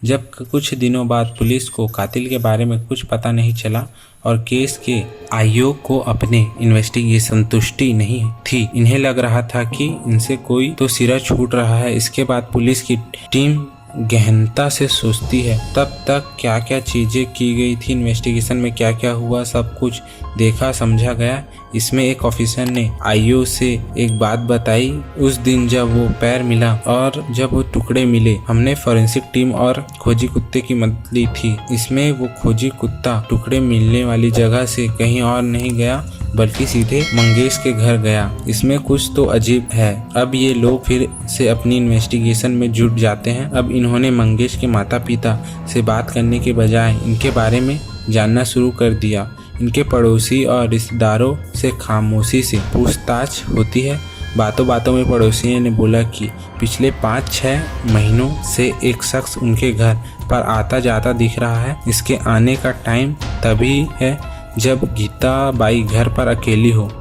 जब कुछ दिनों बाद पुलिस को कातिल के बारे में कुछ पता नहीं चला और केस के आयोग को अपने इन्वेस्टिगेशन संतुष्टि नहीं थी। इन्हें लग रहा था कि इनसे कोई तो सिरा छूट रहा है। इसके बाद पुलिस की टीम गहनता से सोचती है। तब तक क्या क्या चीजें की गई थी, इन्वेस्टिगेशन में क्या क्या हुआ, सब कुछ देखा समझा गया। इसमें एक ऑफिसर ने आईओ से एक बात बताई। उस दिन जब वो पैर मिला और जब वो टुकड़े मिले, हमने फोरेंसिक टीम और खोजी कुत्ते की मदद ली थी। इसमें वो खोजी कुत्ता टुकड़े मिलने वाली जगह से कहीं और नहीं गया बल्कि सीधे मंगेश के घर गया। इसमें कुछ तो अजीब है। अब ये लोग फिर से अपनी इन्वेस्टिगेशन में जुट जाते हैं। अब इन्होंने मंगेश के माता पिता से बात करने के बजाय इनके बारे में जानना शुरू कर दिया। इनके पड़ोसी और रिश्तेदारों से खामोशी से पूछताछ होती है। बातों बातों में पड़ोसियों ने बोला कि पिछले 5-6 महीनों से एक शख्स उनके घर पर आता जाता दिख रहा है। इसके आने का टाइम तभी है जब गीता बाई घर पर अकेली हो,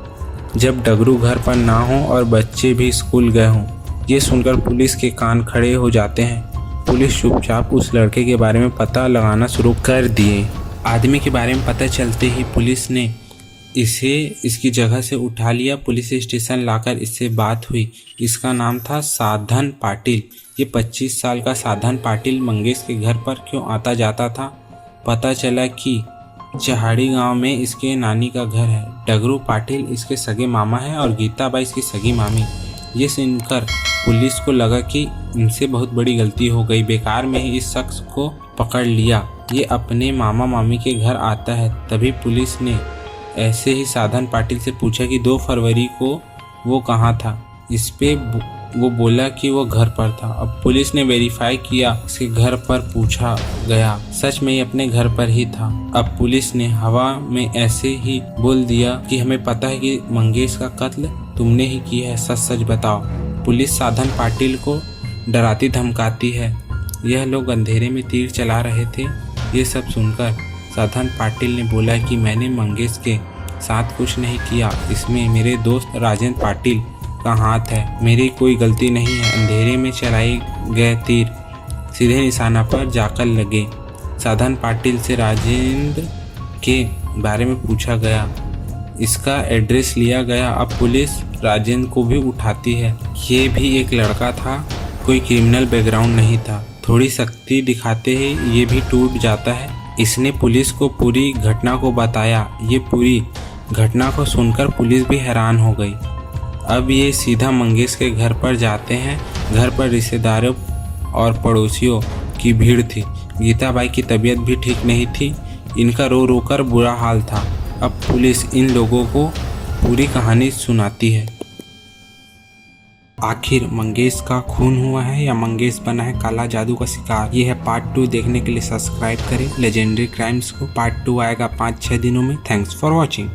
जब डगरू घर पर ना हो और बच्चे भी स्कूल गए हों। ये सुनकर पुलिस के कान खड़े हो जाते हैं। पुलिस चुपचाप उस लड़के के बारे में पता लगाना शुरू कर दिए। आदमी के बारे में पता चलते ही पुलिस ने इसे इसकी जगह से उठा लिया। पुलिस स्टेशन लाकर इससे बात हुई। इसका नाम था साधन पाटिल। ये 25 साल का साधन पाटिल मंगेश के घर पर क्यों आता जाता था। पता चला कि चहाड़ी गांव में इसके नानी का घर है। डगरू पाटिल इसके सगे मामा है और गीता बाई इसकी सगी मामी। ये सुनकर पुलिस को लगा कि इनसे बहुत बड़ी गलती हो गई। बेकार में ही इस शख्स को पकड़ लिया। ये अपने मामा मामी के घर आता है। तभी पुलिस ने ऐसे ही साधन पाटिल से पूछा कि 2 फरवरी को वो कहाँ था। इस पे वो बोला कि वो घर पर था। अब पुलिस ने वेरीफाई किया, इसके घर पर पूछा गया, सच में ये अपने घर पर ही था। अब पुलिस ने हवा में ऐसे ही बोल दिया कि हमें पता है कि मंगेश का कत्ल तुमने ही किया है, सच सच बताओ। पुलिस साधन पाटिल को डराती धमकाती है। यह लोग अंधेरे में तीर चला रहे थे। ये सब सुनकर साधन पाटिल ने बोला कि मैंने मंगेश के साथ कुछ नहीं किया, इसमें मेरे दोस्त राजेंद्र पाटिल का हाथ है। मेरी कोई गलती नहीं है। अंधेरे में चलाए गए तीर सीधे निशाना पर जाकर लगे। साधन पाटिल से राजेंद्र के बारे में पूछा गया, इसका एड्रेस लिया गया। अब पुलिस राजेंद्र को भी उठाती है। ये भी एक लड़का था, कोई क्रिमिनल बैकग्राउंड नहीं था। थोड़ी शक्ति दिखाते ही ये भी टूट जाता है। इसने पुलिस को पूरी घटना को बताया। ये पूरी घटना को सुनकर पुलिस भी हैरान हो गई। अब ये सीधा मंगेश के घर पर जाते हैं। घर पर रिश्तेदारों और पड़ोसियों की भीड़ थी। गीता बाई की तबीयत भी ठीक नहीं थी। इनका रो रो कर बुरा हाल था। अब पुलिस इन लोगों को पूरी कहानी सुनाती है। आखिर मंगेश का खून हुआ है या मंगेश बना है काला जादू का शिकार। ये है पार्ट 2। देखने के लिए सब्सक्राइब करें लेजेंडरी क्राइम्स को। पार्ट 2 आएगा 5-6 दिनों में। Thanks for watching.